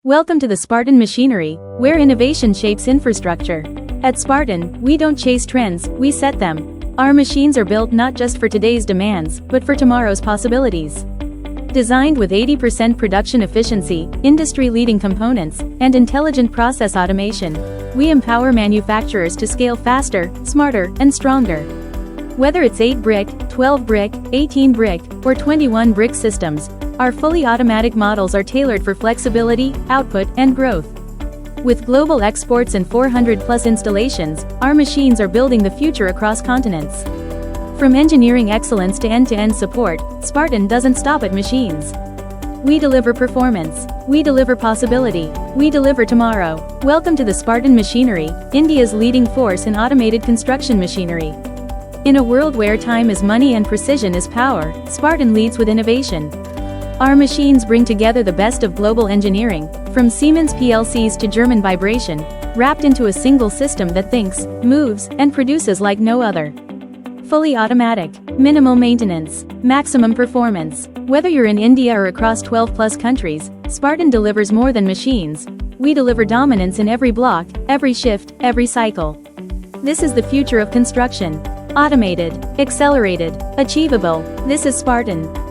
Welcome to the Spartan machinery, where innovation shapes infrastructure. At Spartan, we don't chase trends, we set them. Our machines are built not just for today's demands, but for tomorrow's possibilities. Designed with 80% production efficiency, industry-leading components, and intelligent process automation, we empower manufacturers to scale faster, smarter, and stronger. Whether it's 8-brick, 12-brick, 18-brick, or 21-brick systems, our fully automatic models are tailored for flexibility, output, and growth. With global exports and 400-plus installations, our machines are building the future across continents. From engineering excellence to end-to-end support, Spartan doesn't stop at machines. We deliver performance. We deliver possibility. We deliver tomorrow. Welcome to the Spartan machinery, India's leading force in automated construction machinery. In a world where time is money and precision is power, Spartan leads with innovation. Our machines bring together the best of global engineering, from Siemens PLCs to German vibration, wrapped into a single system that thinks, moves, and produces like no other. Fully automatic, minimal maintenance, maximum performance. Whether you're in India or across 12-plus countries, Spartan delivers more than machines. We deliver dominance in every block, every shift, every cycle. This is the future of construction. Automated, accelerated, achievable. This is Spartan.